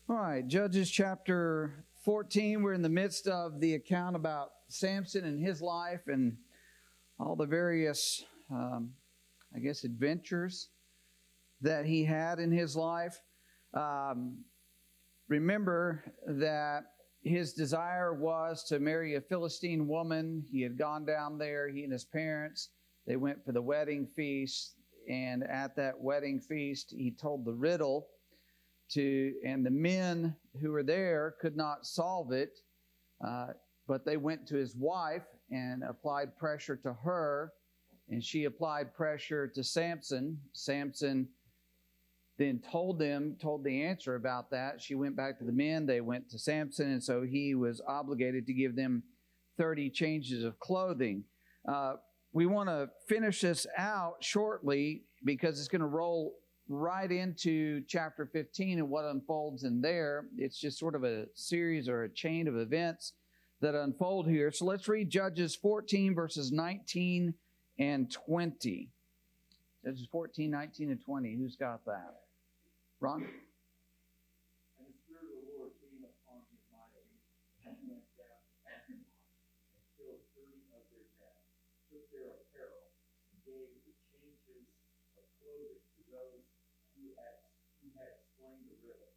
All right, Judges chapter 14. We're in the midst of the account about Samson and his life and all the various, adventures that he had in his life. Remember that his desire was to marry a Philistine woman. He had gone down there, he and his parents. They went for the wedding feast, and at that wedding feast, he told the riddle and the men who were there could not solve it, but they went to his wife and applied pressure to her, and she applied pressure to Samson. Samson then told the answer about that. She went back to the men, they went to Samson, and so he was obligated to give them 30 changes of clothing. We want to finish this out shortly because it's going to roll right into chapter 15 and what unfolds in there. It's just sort of a series or a chain of events that unfold here. So let's read Judges 14, verses 19 and 20. Judges 14, 19, and 20. Who's got that? Ron? And the Spirit of the Lord came upon him mightily, and he went down and killed 30 of their men, took their apparel, and gave the changes of clothing to those who had explained the riddle.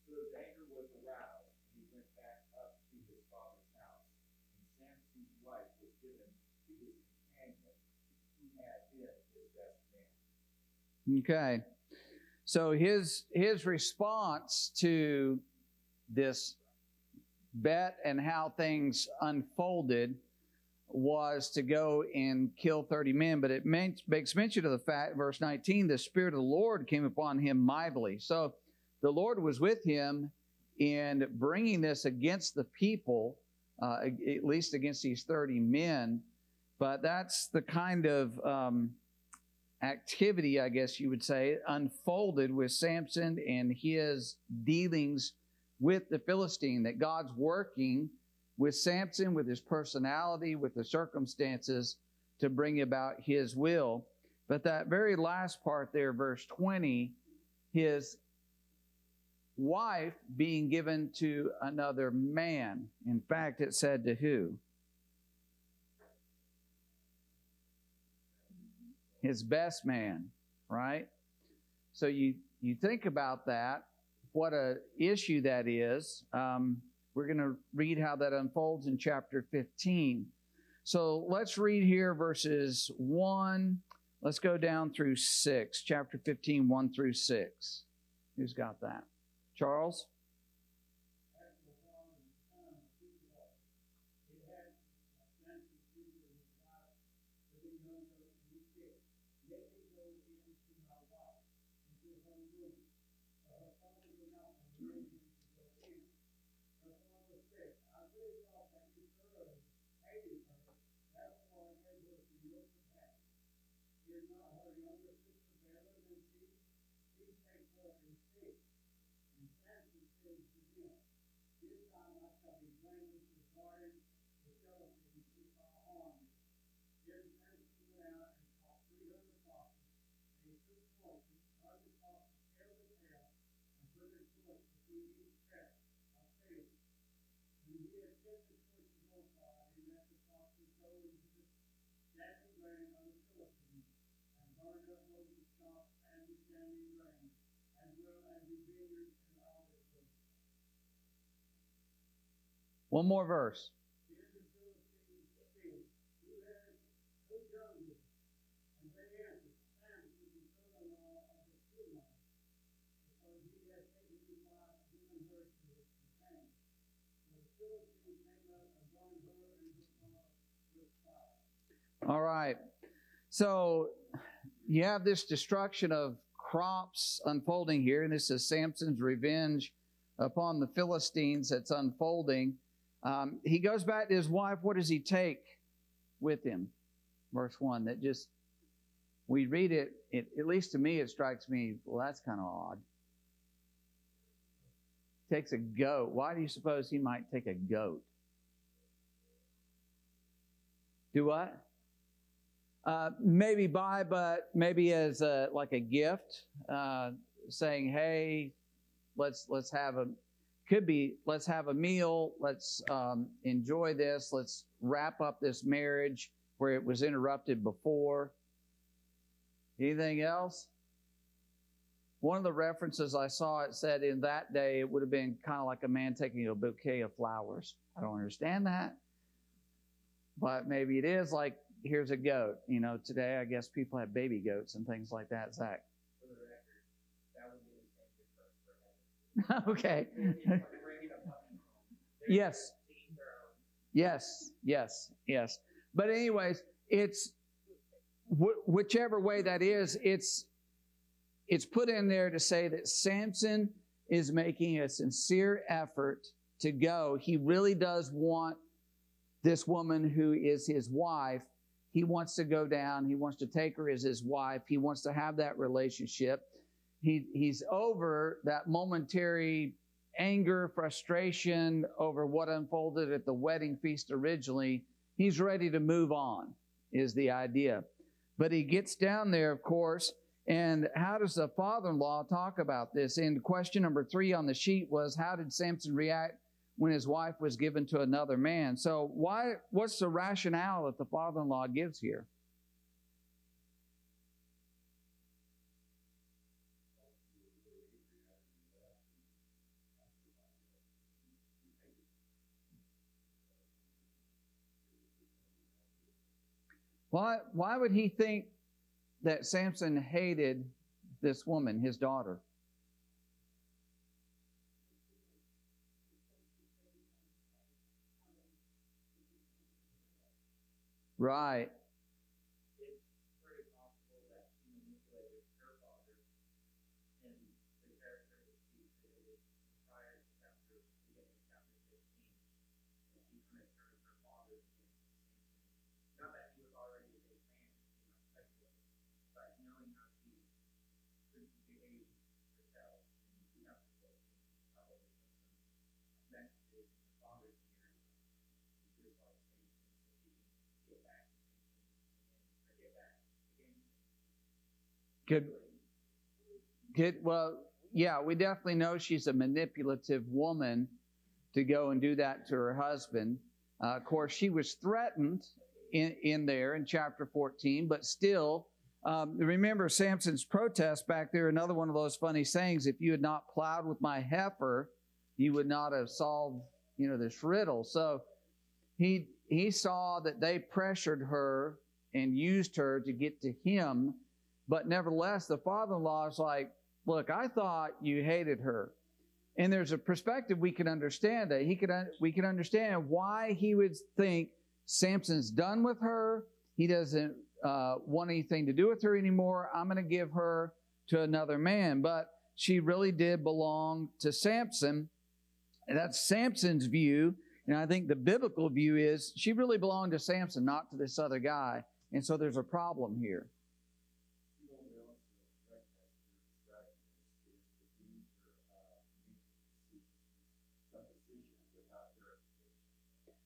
So his anger was aroused, and he went back up to his father's house. And Samson's wife was given to his companion, who had been his best man. Okay. So his response to this bet and how things unfolded was to go and kill 30 men. But it makes mention of the fact, verse 19, the Spirit of the Lord came upon him mightily. So the Lord was with him in bringing this against the people, at least against these 30 men. But that's the kind of activity, I guess you would say, unfolded with Samson and his dealings with the Philistine, that God's working with Samson, with his personality, with the circumstances to bring about his will. But that very last part there, verse 20, his wife being given to another man. In fact, it said to who? His best man, right? So you think about that, what an issue that is. We're going to read how that unfolds in chapter 15. So let's read here verses 1. Let's go down through 6. Chapter 15, 1 through 6. Who's got that? Charles? One more verse. All right. So you have this destruction of crops unfolding here, and this is Samson's revenge upon the Philistines that's unfolding. He goes back to his wife. What does he take with him? Verse 1. That just, we read it, at least to me, it strikes me, well, that's kind of odd. Takes a goat. Why do you suppose he might take a goat? Do what? Maybe buy, but maybe as like a gift, saying, hey, let's have a could be let's have a meal, let's enjoy this, let's wrap up this marriage where it was interrupted before. Anything else? One of the references I saw, it said in that day it would have been kind of like a man taking a bouquet of flowers. I don't understand that, but maybe it is. Like, here's a goat. You know, today I guess people have baby goats and things like that. Zach. For the record, that would be the same difference for Okay. heaven. It's like bringing a puppy home. Yes. Yes. But anyways, it's whichever way that is, it's put in there to say that Samson is making a sincere effort to go. He really does want this woman who is his wife. He wants to go down. He wants to take her as his wife. He wants to have that relationship. He's over that momentary anger, frustration over what unfolded at the wedding feast originally. He's ready to move on, is the idea. But he gets down there, of course, and how does the father-in-law talk about this? And question number 3 on the sheet was, how did Samson react when his wife was given to another man? So what's the rationale that the father-in-law gives here? Why would he think that Samson hated this woman, his daughter? Right. It's very possible that she manipulated her father in the character that she exhibited prior to beginning of chapter 15. And she kind of turned her father against Samson. Not that he was already a big man, you know, speculate, but knowing how she behaved herself in chapter 14, probably some messages in the father's ears. He was like Samson, so he can get back to Samson again, or get back against him. Good. Well, yeah, we definitely know she's a manipulative woman to go and do that to her husband. Of course, she was threatened in there in chapter 14, but still, remember Samson's protest back there, another one of those funny sayings, if you had not plowed with my heifer, you would not have solved, this riddle. So he saw that they pressured her and used her to get to him, but nevertheless, the father-in-law is like, look, I thought you hated her. And there's a perspective we can understand that. We can understand why he would think Samson's done with her. He doesn't want anything to do with her anymore. I'm going to give her to another man. But she really did belong to Samson. And that's Samson's view. And I think the biblical view is she really belonged to Samson, not to this other guy. And so there's a problem here.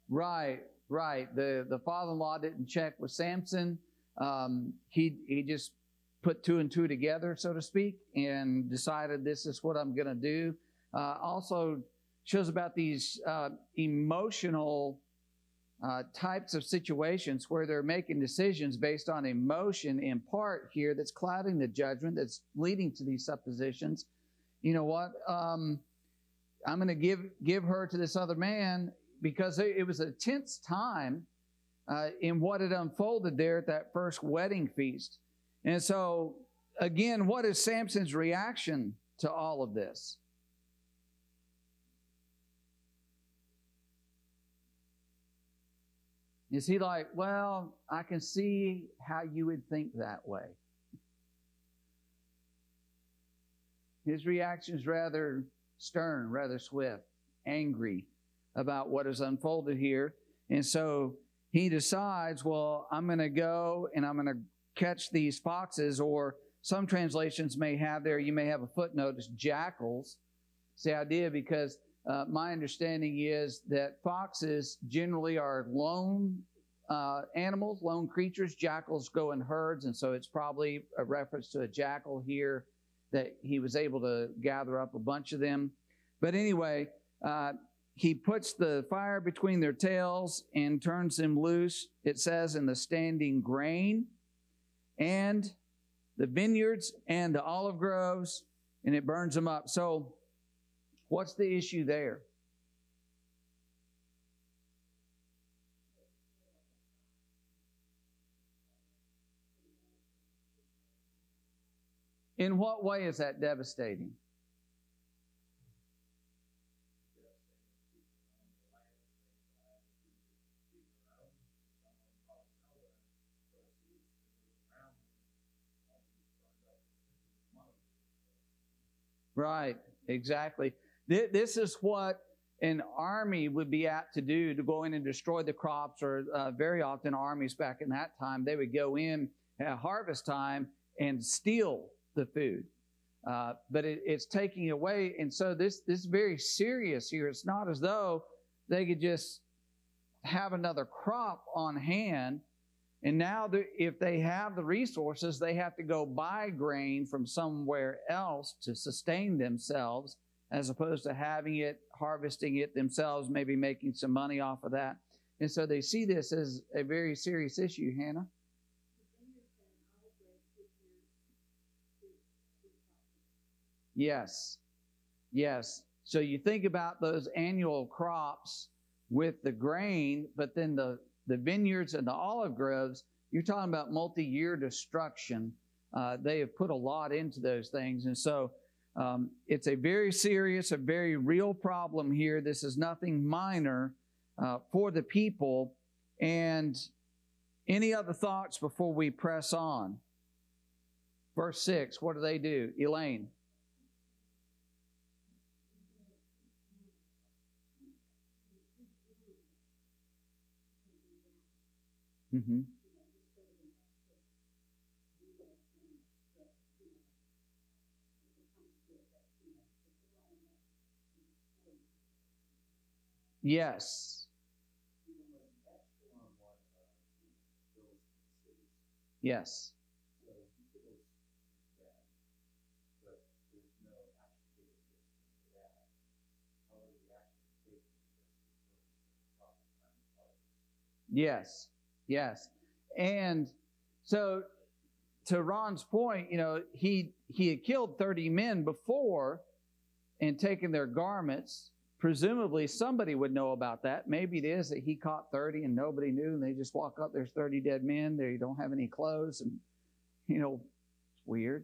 Right. The father-in-law didn't check with Samson. He just put 2 and 2 together, so to speak, and decided this is what I'm going to do. Also shows about these emotional types of situations where they're making decisions based on emotion in part here that's clouding the judgment, that's leading to these suppositions. You know what? I'm going to give her to this other man, because it was a tense time in what had unfolded there at that first wedding feast. And so, again, what is Samson's reaction to all of this? Is he like, well, I can see how you would think that way? His reaction is rather stern, rather swift, angry about what has unfolded here. And so he decides, well, I'm going to go and I'm going to catch these foxes, or some translations may have there, you may have a footnote, it's jackals. It's the idea, because my understanding is that foxes generally are lone animals, lone creatures. Jackals go in herds, and so it's probably a reference to a jackal here that he was able to gather up a bunch of them. But anyway, he puts the fire between their tails and turns them loose, it says, in the standing grain and the vineyards and the olive groves, and it burns them up. So what's the issue there? In what way is that devastating? Right, exactly. This is what an army would be apt to do, to go in and destroy the crops, or very often armies back in that time, they would go in at harvest time and steal the food. But it's taking away, and so this is very serious here. It's not as though they could just have another crop on hand, and now if they have the resources, they have to go buy grain from somewhere else to sustain themselves, as opposed to having it, harvesting it themselves, maybe making some money off of that. And so they see this as a very serious issue, Hannah. Yes. Yes. So you think about those annual crops with the grain, but then the vineyards and the olive groves, you're talking about multi-year destruction. They have put a lot into those things. And so it's a very serious, a very real problem here. This is nothing minor for the people. And any other thoughts before we press on? Verse 6, what do? Elaine. Mm-hmm. Yes. Yes. Yes. Yes. And so to Ron's point, he had killed 30 men before and taken their garments. Presumably somebody would know about that. Maybe it is that he caught 30 and nobody knew, and they just walk up, there's 30 dead men, they don't have any clothes, and it's weird.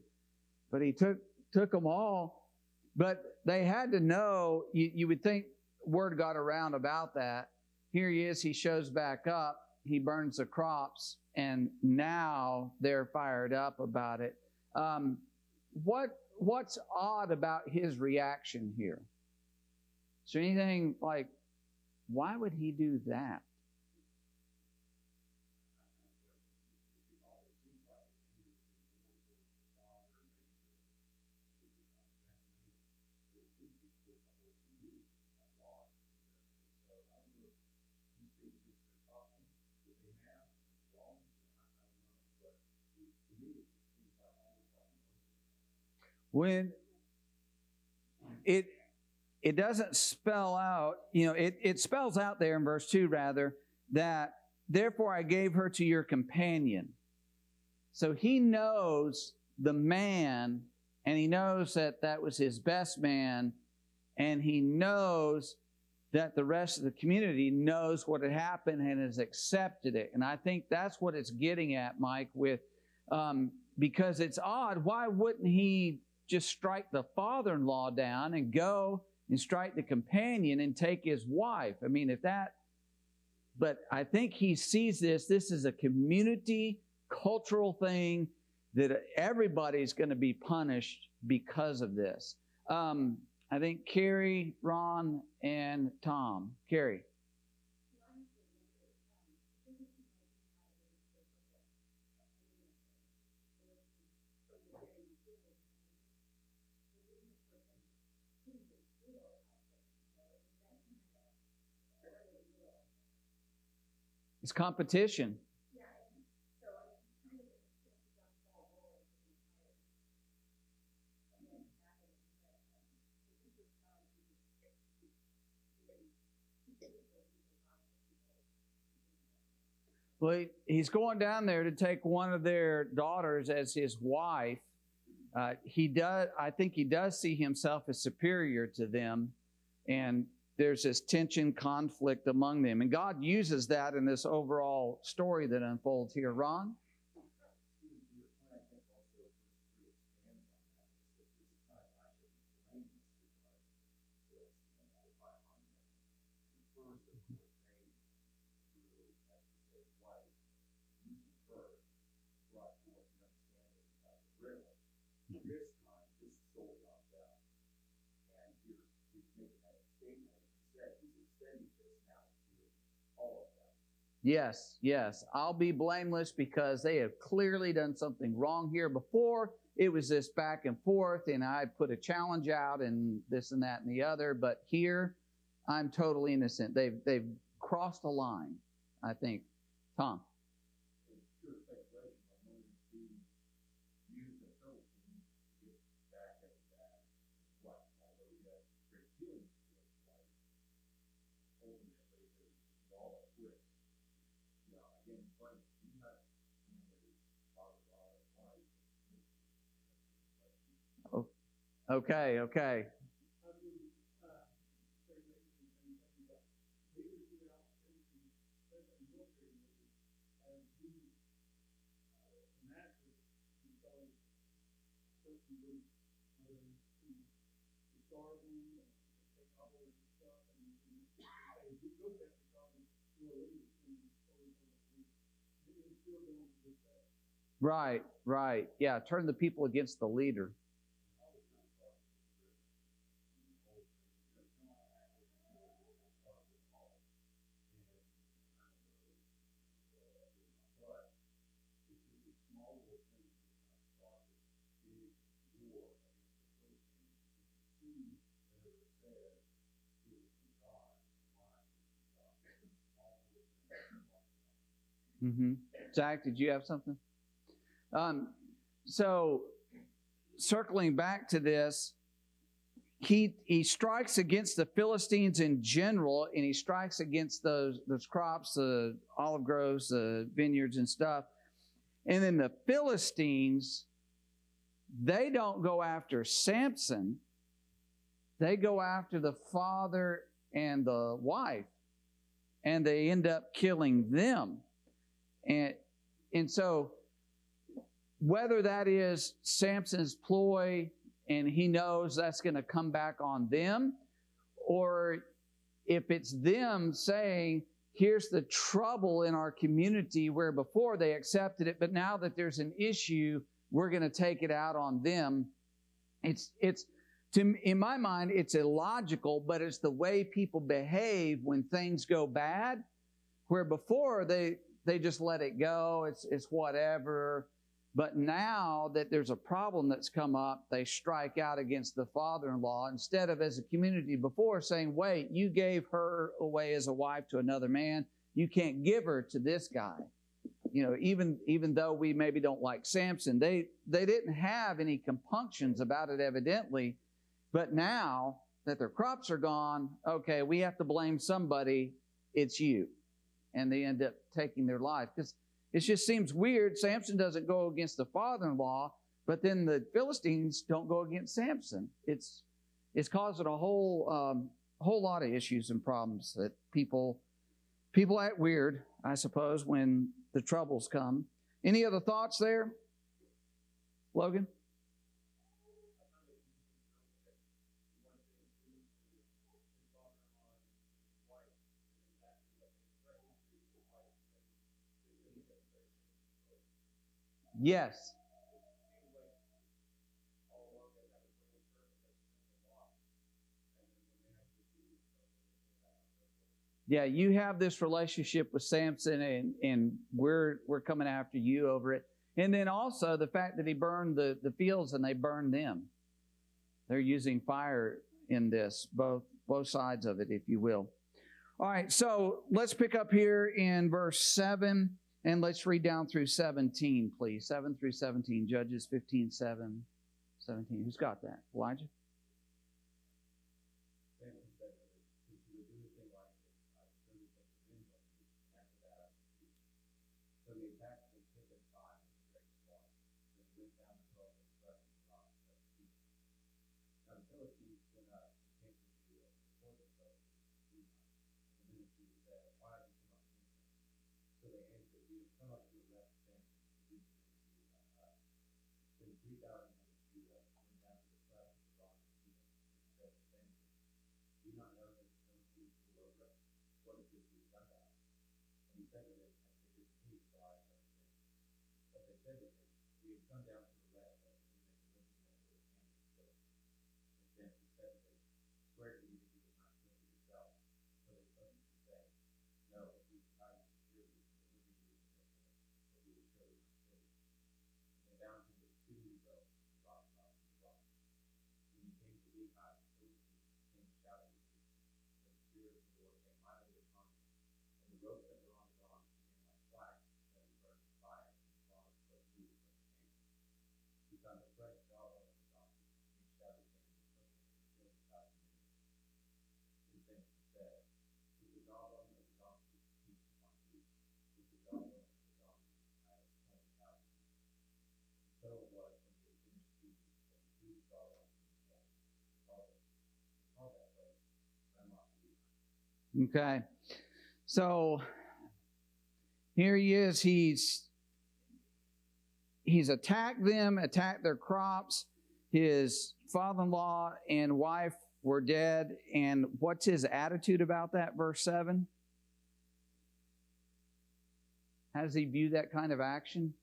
But he took them all. But they had to know, you would think word got around about that. Here he is, he shows back up, he burns the crops, and now they're fired up about it. What's odd about his reaction here? Is there anything like, why would he do that? When it doesn't spell out, it spells out there in verse 2 rather, that therefore I gave her to your companion. So he knows the man, and he knows that was his best man, and he knows that the rest of the community knows what had happened and has accepted it. And I think that's what it's getting at, Mike, with because it's odd. Why wouldn't he just strike the father-in-law down and go and strike the companion and take his wife? I mean, but I think he sees this is a community, cultural thing that everybody's going to be punished because of this. I think Carrie, Ron, and Tom. Carrie. It's competition. Well, he's going down there to take one of their daughters as his wife. I think he does see himself as superior to them, and there's this tension, conflict among them. And God uses that in this overall story that unfolds here. Ron? Yes, yes. I'll be blameless because they have clearly done something wrong here. Before, it was this back and forth, and I put a challenge out and this and that and the other. But here, I'm totally innocent. They've crossed a line, I think. Tom? Okay, okay. Right, right. Yeah, turn the people against the leader. Mm-hmm. Zach, did you have something? So, circling back to this, he strikes against the Philistines in general, and he strikes against those crops, the olive groves, the vineyards and stuff. And then the Philistines, they don't go after Samson. They go after the father and the wife, and they end up killing them. And so, whether that is Samson's ploy and he knows that's going to come back on them, or if it's them saying, here's the trouble in our community where before they accepted it, but now that there's an issue, we're going to take it out on them. In my mind, it's illogical, but it's the way people behave when things go bad, where before they just let it go, it's whatever. But now that there's a problem that's come up, they strike out against the father-in-law instead of as a community before saying, wait, you gave her away as a wife to another man. You can't give her to this guy. You know, even though we maybe don't like Samson, they didn't have any compunctions about it evidently. But now that their crops are gone, okay, we have to blame somebody. It's you. And they end up taking their life. Because it just seems weird. Samson doesn't go against the father-in-law, but then the Philistines don't go against Samson. It's causing a whole lot of issues and problems that people act weird, I suppose, when the troubles come. Any other thoughts there, Logan? Yes. Yeah, you have this relationship with Samson, and we're coming after you over it. And then also the fact that he burned the fields and they burned them. They're using fire in this, both sides of it, if you will. All right, so let's pick up here in verse 7. And let's read down through 17, please. 7 through 17, Judges 15, 7, 17. Who's got that? Elijah? the attack had taken 5 of the greatest ones, and went down the road and swept the rock of Egypt. Now the Philistines went up and came to Judah before themselves to Judah. And the men of Judah said, why have you come up against us? So they answered, we have come up to arrest Samson to do the things he has done us. Then 3,000 men of Judah went down to the cleft of the rock of Egypt and said to Samson, do you not know that the Philistines rule over us? What is this you have done to us? And he said to them, as they did to me, so I have done to them. But they said to him, we have come down to arrest us, and we may deliver them into the hand of the Philistines. And Samson said to them, swear to me that you will not kill me yourself. So they told him to say, no, if we try to secure you and deliver you into their hand, but we will surely not kill you. And they bound him with 2 new ropes and brought him up to the rock. When he came to Lehi, the Philistines came shouting to him, for the Spirit of the Lord came mightily upon him. And the ropes that were on his arms became like flax that he burned with fire, and his arms broke loose from his hands. He found a fresh jawbone of the donkey, and he shouted to him and took it and killed 1,000 men. Then Samson said, with the jawbone of the donkey, peace upon you. With the jawbone of the donkey, I have slain 1,000 men. And so it was when he had finished speaking that he threw the jawbone from his head. They called that place Ramoth Lehi. Okay. So here he is. He's attacked them, attacked their crops. His father-in-law and wife were dead. And what's his attitude about that? Verse 7. How does he view that kind of action?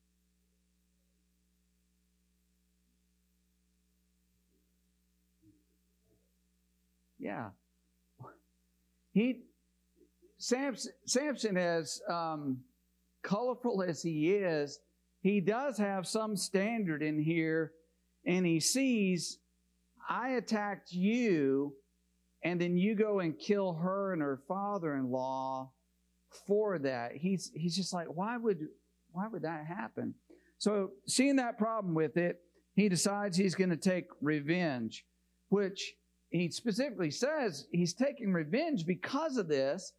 Yeah. Samson, as colorful as he is, he does have some standard in here, and he sees, I attacked you, and then you go and kill her and her father-in-law for that. He's just like, why would that happen? So seeing that problem with it, he decides he's going to take revenge, which he specifically says he's taking revenge because of this.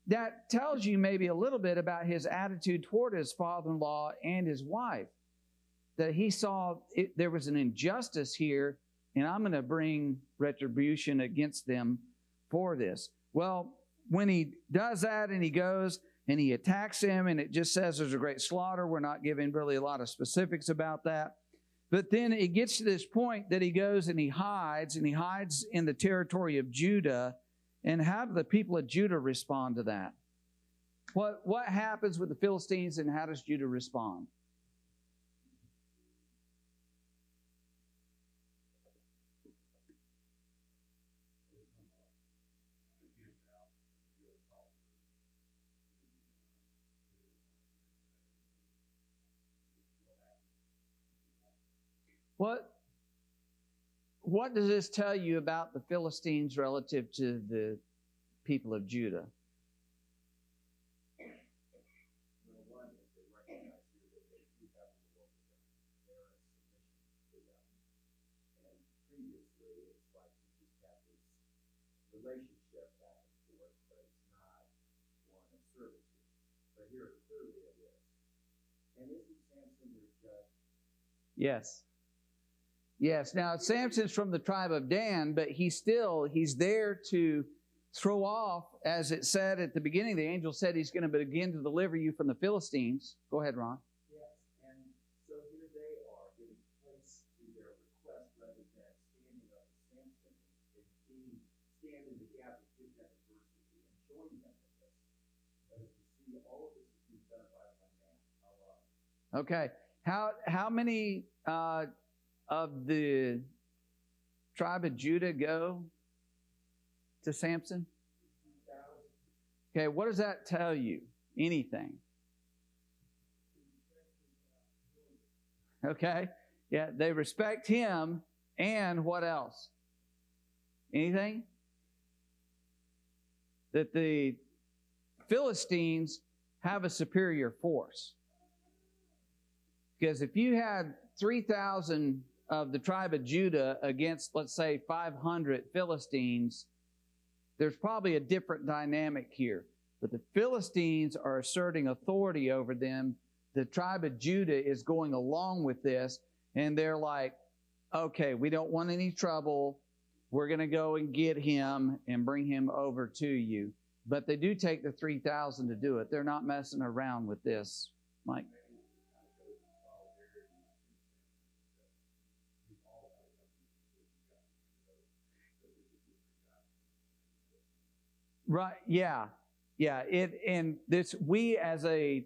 That tells you maybe a little bit about his attitude toward his father-in-law and his wife. That he saw there was an injustice here, and I'm going to bring retribution against them for this. Well, when he does that and he goes and he attacks him, and it just says there's a great slaughter. We're not giving really a lot of specifics about that. But then it gets to this point that he goes and he hides in the territory of Judah. And how do the people of Judah respond to that? What happens with the Philistines, and how does Judah respond? What does this tell you about the Philistines relative to the people of Judah? Well, one is they recognize here that they do have a war with them. They're in submission to them. And previously, it's like you just have this relationship back and forth, but it's not one of servitude. But here, clearly it is. And isn't Samson their judge? Yes. Yes. Now, Samson's from the tribe of Dan, but he's there to throw off, as it said at the beginning, the angel said he's going to begin to deliver you from the Philistines. Go ahead, Ron. Yes, and so here they are giving place to their request rather than standing up to Samson and stand in the gap and give them adversity and join them in this. But as we see, all of this is being done by one man alone. Okay. How many of the tribe of Judah go to Samson? Okay, what does that tell you? Anything? Okay, yeah, they respect him, and what else? Anything? That the Philistines have a superior force. Because if you had 3,000 of the tribe of Judah against, let's say, 500 Philistines, there's probably a different dynamic here. But the Philistines are asserting authority over them. the tribe of Judah is going along with this, and they're like, okay, we don't want any trouble. We're going to go and get him and bring him over to you. But they do take the 3,000 to do it. They're not messing around with this, Mike. Right, yeah. And we as a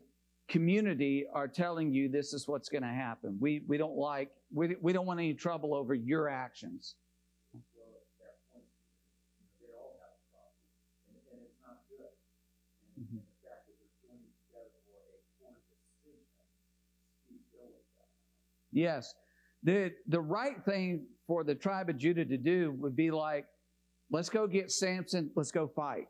community are telling you this is what's going to happen. We don't want any trouble over your actions. Yes. The right thing for the tribe of Judah to do would be like, let's go get Samson, let's go fight.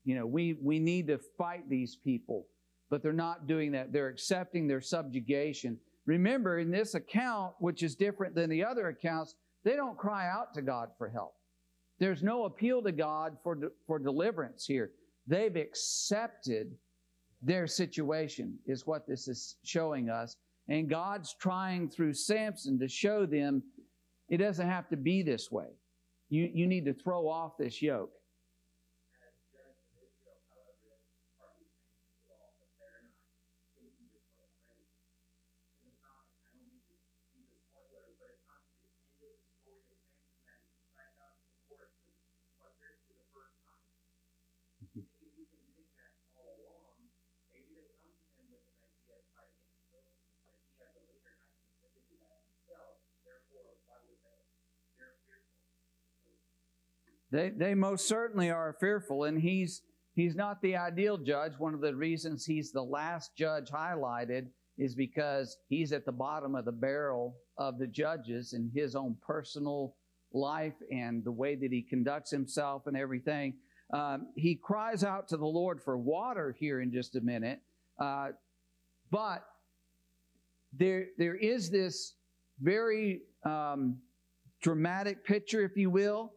We need to fight these people. But they're not doing that. They're accepting their subjugation. Remember, in this account, which is different than the other accounts, they don't cry out to God for help. There's no appeal to God for deliverance here. They've accepted their situation, is what this is showing us. And God's trying through Samson to show them it doesn't have to be this way. You need to throw off this yoke. They most certainly are fearful, and he's not the ideal judge. One of the reasons he's the last judge highlighted is because he's at the bottom of the barrel of the judges in his own personal life and the way that he conducts himself and everything. He cries out to the Lord for water here in just a minute, but there is this very dramatic picture, if you will,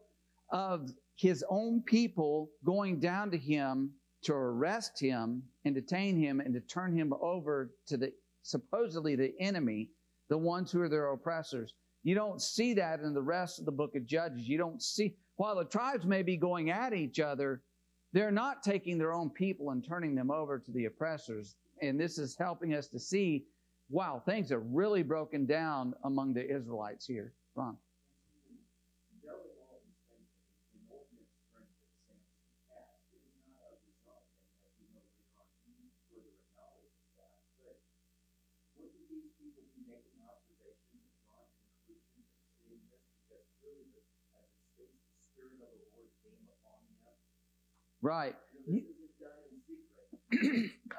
of his own people going down to him to arrest him and detain him and to turn him over to supposedly the enemy, the ones who are their oppressors. You don't see that in the rest of the book of Judges. You don't see, while the tribes may be going at each other, they're not taking their own people and turning them over to the oppressors. And this is helping us to see, wow, things are really broken down among the Israelites here. Ron. Right.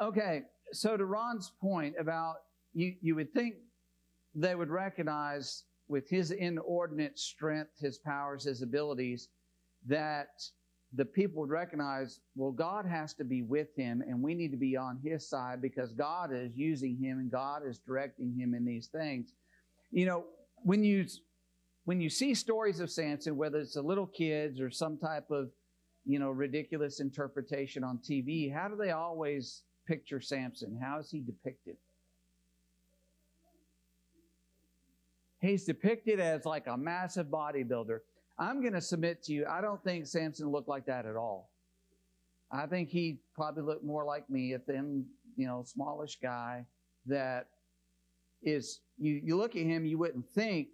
Okay, so to Ron's point about you would think they would recognize with his inordinate strength, his powers, his abilities, that the people would recognize, well, God has to be with him and we need to be on his side because God is using him and God is directing him in these things. When you see stories of Samson, whether it's the little kids or some type of ridiculous interpretation on TV, how do they always picture Samson? How is he depicted? He's depicted as like a massive bodybuilder. I'm going to submit to you, I don't think Samson looked like that at all. I think he probably looked more like me, a thin, smallish guy that is, you look at him, you wouldn't think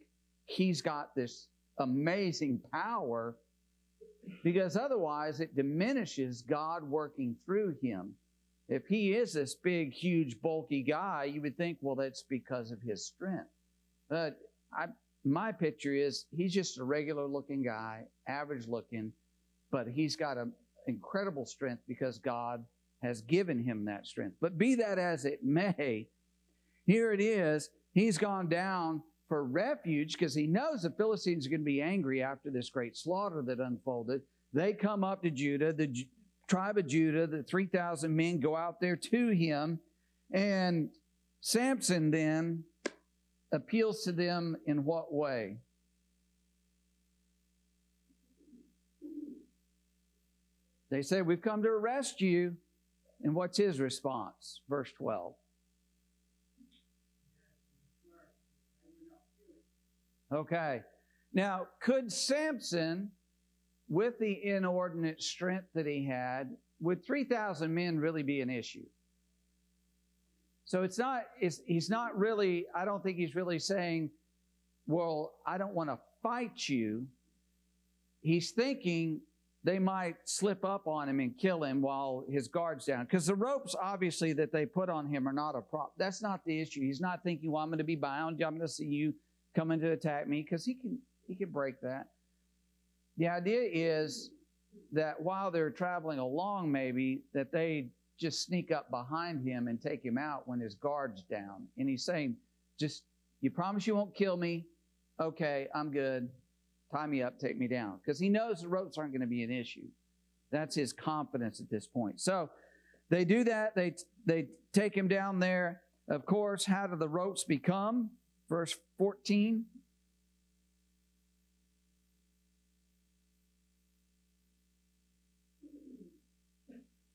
he's got this amazing power, because otherwise it diminishes God working through him. If he is this big, huge, bulky guy, you would think, well, that's because of his strength. But my picture is he's just a regular-looking guy, average-looking, but he's got an incredible strength because God has given him that strength. But be that as it may, here it is. He's gone down for refuge because he knows the Philistines are going to be angry after this great slaughter that unfolded. They come up to Judah, the tribe of Judah, the 3,000 men go out there to him, and Samson then appeals to them in what way? They say, we've come to arrest you. And what's his response? Verse 12. Okay. Now, could Samson, with the inordinate strength that he had, would 3,000 men really be an issue? So he's not really, I don't think he's really saying, well, I don't want to fight you. He's thinking they might slip up on him and kill him while his guard's down. Because the ropes, obviously, that they put on him are not a prop. That's not the issue. He's not thinking, well, I'm going to be bound. I'm going to see you coming to attack me, because he can break that. The idea is that while they're traveling along, maybe, that they just sneak up behind him and take him out when his guard's down. And he's saying, just, you promise you won't kill me? Okay, I'm good. Tie me up, take me down. Because he knows the ropes aren't going to be an issue. That's his confidence at this point. So they do that. They take him down there. Of course, how do the ropes become? Verse 14.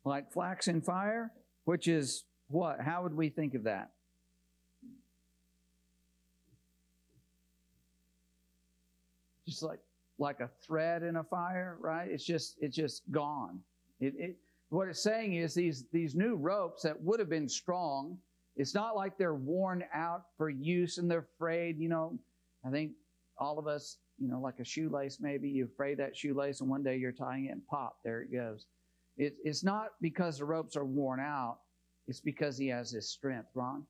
Like flax in fire, which is what? How would we think of that? Just like a thread in a fire, right? It's just gone. What it's saying is these new ropes that would have been strong, it's not like they're worn out for use and they're frayed. I think all of us, like a shoelace maybe, you fray that shoelace and one day you're tying it and pop, there it goes. It's not because the ropes are worn out. It's because he has his strength. Ron?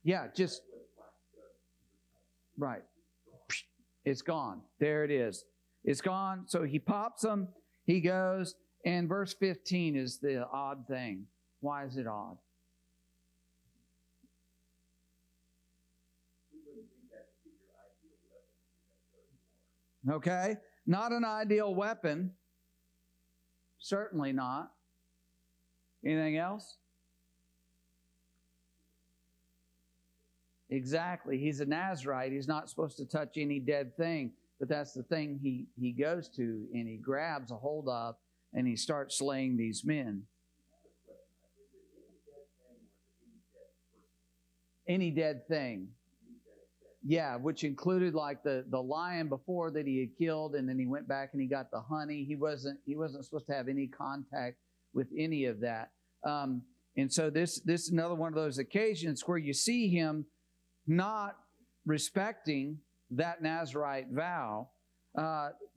Yeah, just right. It's gone. There it is. It's gone. So he pops them. He goes. And verse 15 is the odd thing. Why is it odd? Okay. Not an ideal weapon. Certainly not. Anything else? Exactly. He's a Nazirite. He's not supposed to touch any dead thing. But that's the thing he goes to and he grabs a hold of and he starts slaying these men. Any dead thing. Yeah, which included like the lion before that he had killed, and then he went back and he got the honey. He wasn't supposed to have any contact with any of that. And so this is another one of those occasions where you see him not respecting that Nazirite vow,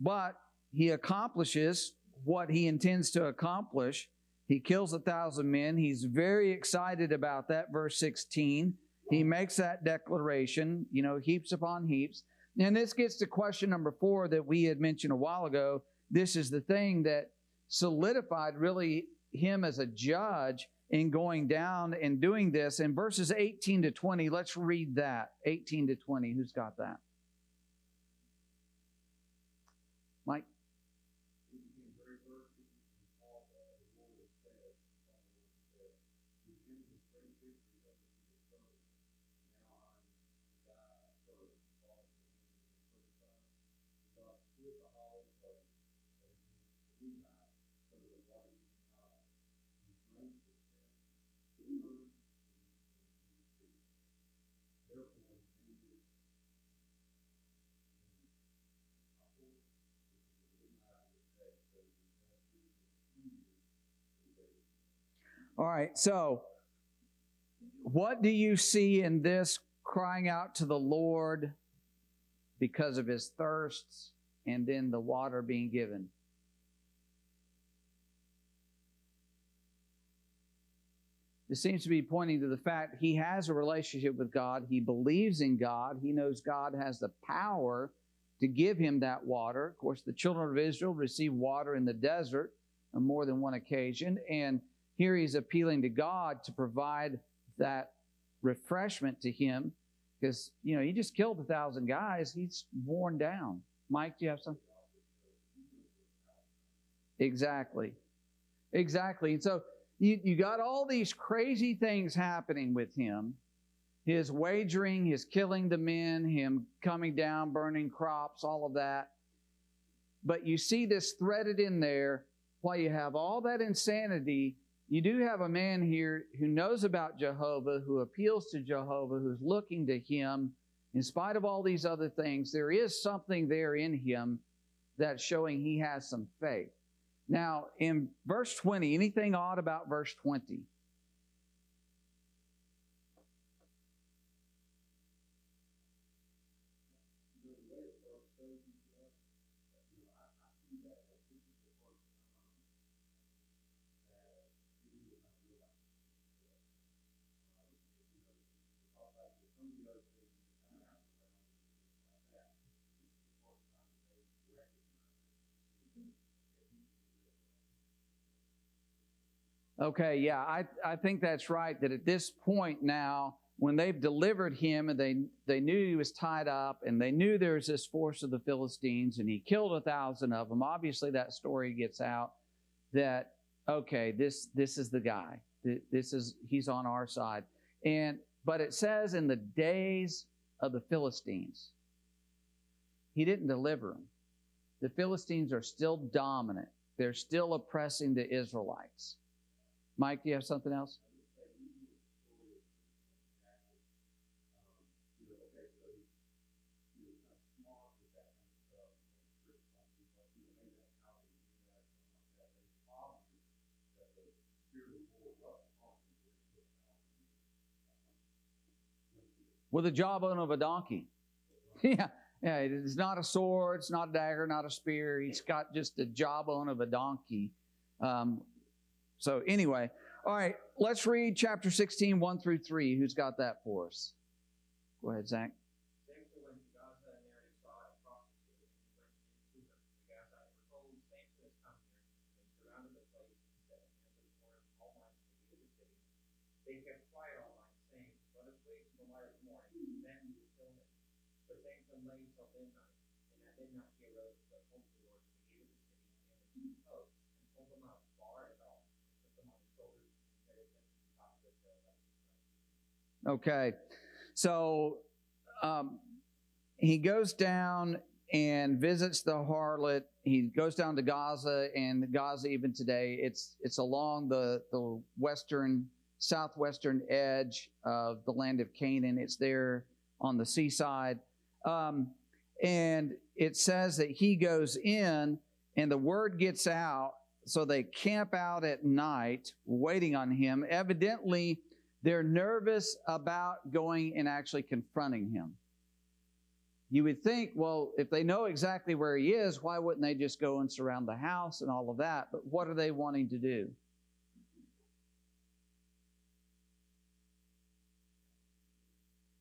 but he accomplishes what he intends to accomplish. He kills 1,000 men. He's very excited about that. Verse 16. He makes that declaration, heaps upon heaps. And this gets to question number 4 that we had mentioned a while ago. This is the thing that solidified really him as a judge in going down and doing this. In verses 18 to 20, let's read that. 18 to 20. Who's got that? Mike? All right, so what do you see in this crying out to the Lord because of his thirsts and then the water being given? This seems to be pointing to the fact he has a relationship with God. He believes in God. He knows God has the power to give him that water. Of course, the children of Israel received water in the desert on more than one occasion, and here he's appealing to God to provide that refreshment to him because, he just killed 1,000 guys. He's worn down. Mike, do you have something? Exactly. And so you got all these crazy things happening with him. His wagering, his killing the men, him coming down, burning crops, all of that. But you see this threaded in there. While you have all that insanity, you do have a man here who knows about Jehovah, who appeals to Jehovah, who's looking to him In spite of all these other things, there is something there in him that's showing he has some faith. Now, in verse 20, anything odd about verse 20? Okay, yeah, I think that's right, that at this point now, when they've delivered him and they knew he was tied up and they knew there's this force of the Philistines and he killed 1,000 of them, obviously that story gets out that, okay, this is the guy. He's on our side. But it says in the days of the Philistines, he didn't deliver them. The Philistines are still dominant. They're still oppressing the Israelites. Mike, do you have something else? With a jawbone of a donkey. Yeah, it's not a sword, it's not a dagger, not a spear. He's got just the jawbone of a donkey. So anyway, all right, let's read chapter 16, 1 through 3. Who's got that for us? Go ahead, Zach. Samson went to Gaza, and there he saw a prostitute, and he went into her. The Gazites were told, Samson has come here, and surrounded the place, and set hands upon him all night to the city. They kept quiet all night, saying, let us wait till the light of the morning, then we will kill him. But Samson lay until midnight, and at midnight he arose, but opened the door to the gate of the city, and the two posts, and pulled them up, bar and all, and put them on his shoulders, and carried them to the top of the hill that was night. Okay, so he goes down and visits the harlot. He goes down to Gaza, and Gaza even today, it's along the southwestern edge of the land of Canaan. It's there on the seaside. And it says that he goes in, and the word gets out, so they camp out at night waiting on him. Evidently, they're nervous about going and actually confronting him. You would think, well, if they know exactly where he is, why wouldn't they just go and surround the house and all of that? But what are they wanting to do?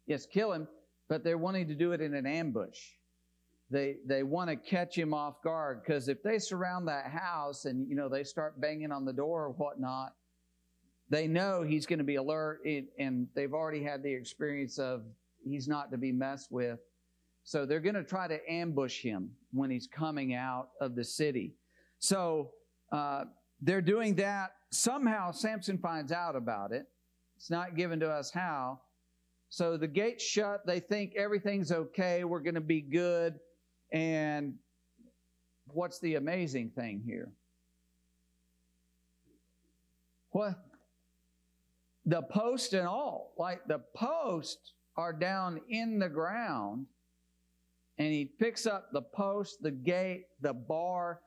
Yes, kill him, but they're wanting to do it in an ambush. They want to catch him off guard, because if they surround that house and, they start banging on the door or whatnot, they know he's going to be alert, and they've already had the experience of he's not to be messed with. So they're going to try to ambush him when he's coming out of the city. So they're doing that. Somehow Samson finds out about it. It's not given to us how. So the gate's shut. They think everything's okay. We're going to be good. And what's the amazing thing here? What? The post and all. Like, the posts are down in the ground. And he picks up the post, the gate, the bar.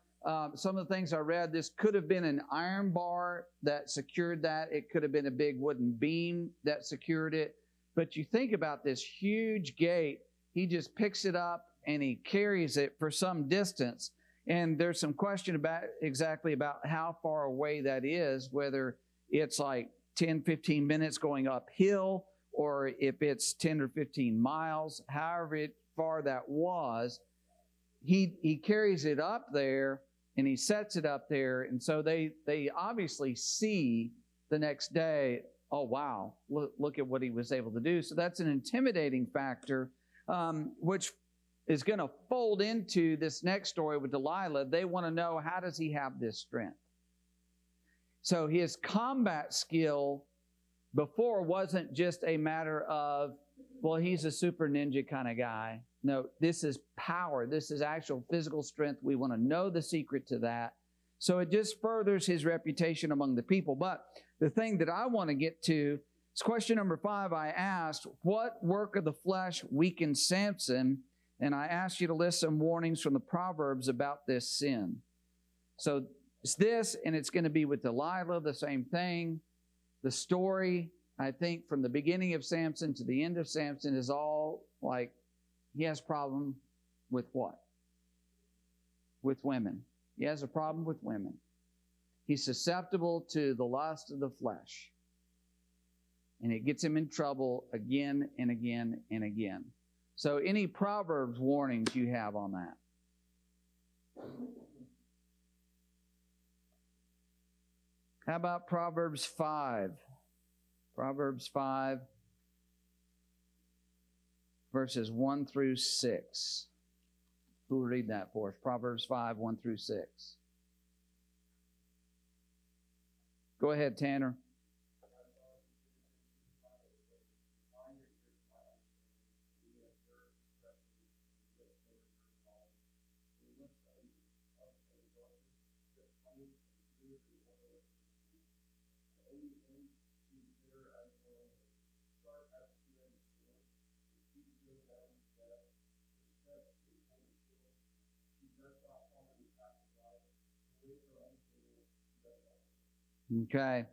Some of the things I read, this could have been an iron bar that secured that. It could have been a big wooden beam that secured it. But you think about this huge gate. He just picks it up and he carries it for some distance. And there's some question about how far away that is, whether it's like 10, 15 minutes going uphill, or if it's 10 or 15 miles, however far that was. He carries it up there and he sets it up there. And so they obviously see the next day, oh, wow, look at what he was able to do. So that's an intimidating factor, which is going to fold into this next story with Delilah. They want to know, how does he have this strength? So his combat skill before wasn't just a matter of, well, he's a super ninja kind of guy. No, this is power. This is actual physical strength. We want to know the secret to that. So it just furthers his reputation among the people. But the thing that I want to get to, It's question number 5. I asked, what work of the flesh weakened Samson? And I asked you to list some warnings from the Proverbs about this sin. So it's this, and it's going to be with Delilah, the same thing. The story, I think, from the beginning of Samson to the end of Samson is all like, he has a problem with what? With women. He has a problem with women. He's susceptible to the lust of the flesh. And it gets him in trouble again and again and again. So any Proverbs warnings you have on that? How about Proverbs 5? Proverbs 5, verses 1 through 6. Who will read that for us? Proverbs 5, 1 through 6. Go ahead, Tanner. Okay.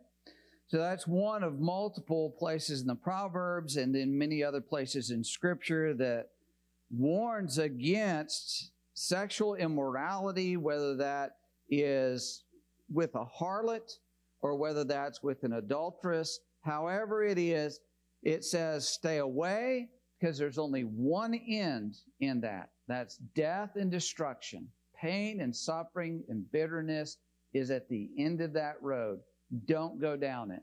So that's one of multiple places in the Proverbs and then many other places in Scripture that warns against sexual immorality, whether that is with a harlot or whether that's with an adulteress. However it is, it says stay away because there's only one end in that. That's death and destruction. Pain and suffering and bitterness is at the end of that road. Don't go down it.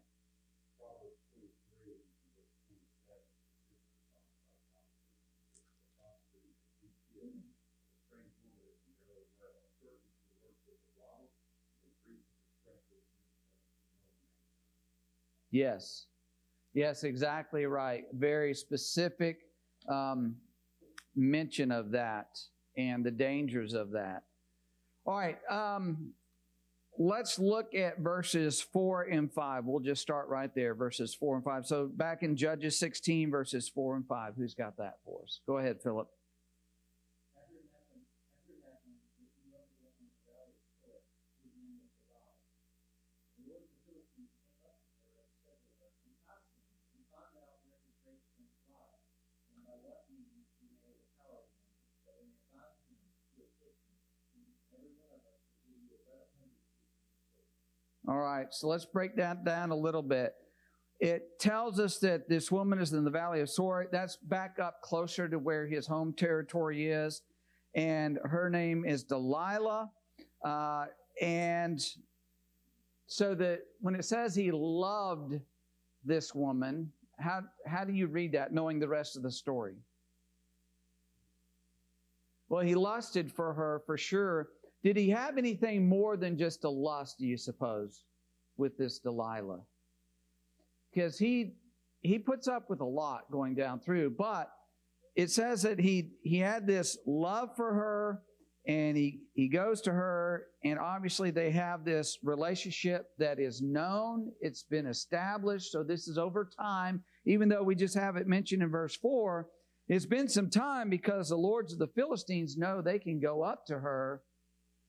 Yes. Yes, exactly right. Very specific mention of that and the dangers of that. All right. Let's look at verses 4 and 5. We'll just start right there, verses 4 and 5. So back in Judges 16, verses 4 and 5. Who's got that for us? Go ahead, Philip. All right, so let's break that down a little bit. It tells us that this woman is in the valley of Sorek. That's back up closer to where his home territory is. And her name is Delilah. And so that when it says he loved this woman, how do you read that, knowing the rest of the story? Well, he lusted for her for sure. Did he have anything more than just a lust, do you suppose, with this Delilah? Because he puts up with a lot going down through, but it says that he had this love for her, and he goes to her, and obviously they have this relationship that is known. It's been established, so this is over time. Even though we just have it mentioned in verse 4, it's been some time because the lords of the Philistines know they can go up to her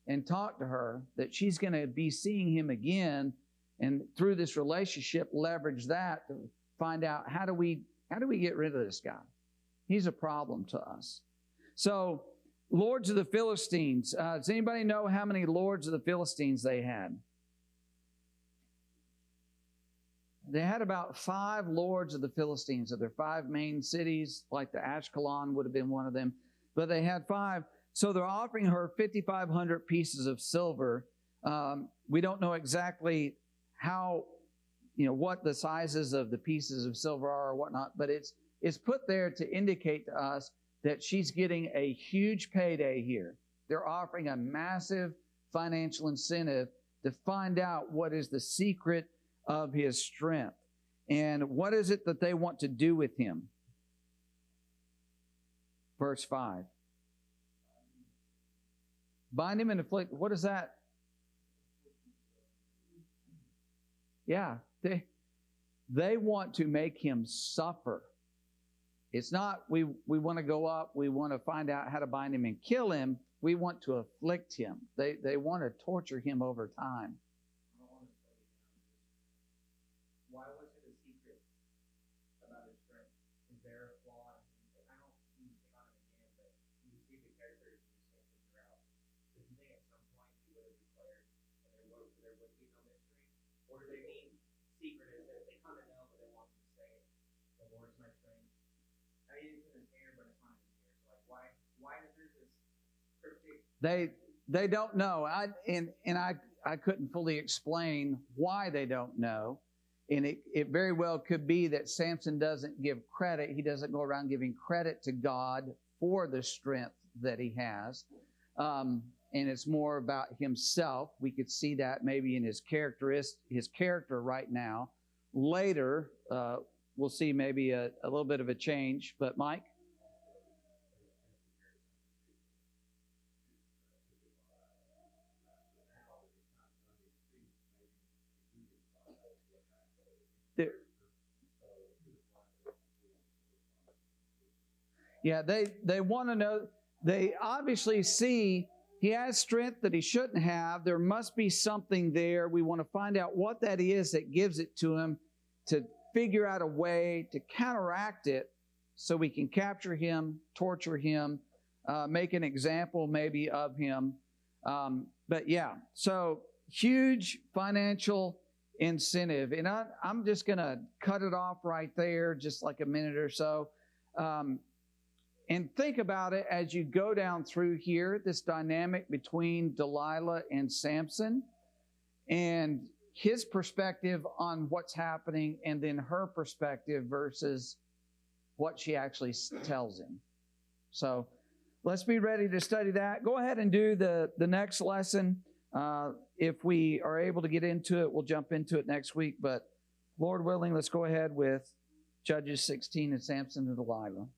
and talk to her, that she's going to be seeing him again, and through this relationship leverage that to find out how do we get rid of this guy? He's a problem to us. So, lords of the Philistines. Does anybody know how many lords of the Philistines they had? They had about 5 lords of the Philistines of their 5 main cities, like the Ashkelon would have been one of them, but they had 5. So they're offering her 5,500 pieces of silver. We don't know exactly how, what the sizes of the pieces of silver are or whatnot, but it's put there to indicate to us that she's getting a huge payday here. They're offering a massive financial incentive to find out what is the secret of his strength. And what is it that they want to do with him? Verse 5. Bind him and afflict. What is that? They want to make him suffer. It's not we want to go up, we want to find out how to bind him and kill him. We want to afflict him. They want to torture him over time. Why was it a secret about his strength? Is there a flaw? I don't mean to pick on him again, but you see the characters of Samson throughout. Does you think at some point he would have declared and there would be no mystery? Or do they mean secret is that they kind of know, but they want him to say, the Lord is my strength? I mean, it's in his hair, but it's not in his hair. So like, why is there this cryptic? They don't know. I couldn't fully explain why they don't know. And it very well could be that Samson doesn't give credit. He doesn't go around giving credit to God for the strength that he has. And it's more about himself. We could see that maybe in his character right now. Later, we'll see maybe a little bit of a change. But Mike? Yeah, they want to know. They obviously see he has strength that he shouldn't have. There must be something there. We want to find out what that is that gives it to him, to figure out a way to counteract it so we can capture him, torture him, make an example maybe of him. But yeah, so huge financial incentive. And I'm just going to cut it off right there, just like a minute or so. And think about it as you go down through here, this dynamic between Delilah and Samson, and his perspective on what's happening, and then her perspective versus what she actually tells him. So let's be ready to study that. Go ahead and do the next lesson. If we are able to get into it, we'll jump into it next week. But Lord willing, let's go ahead with Judges 16 and Samson and Delilah.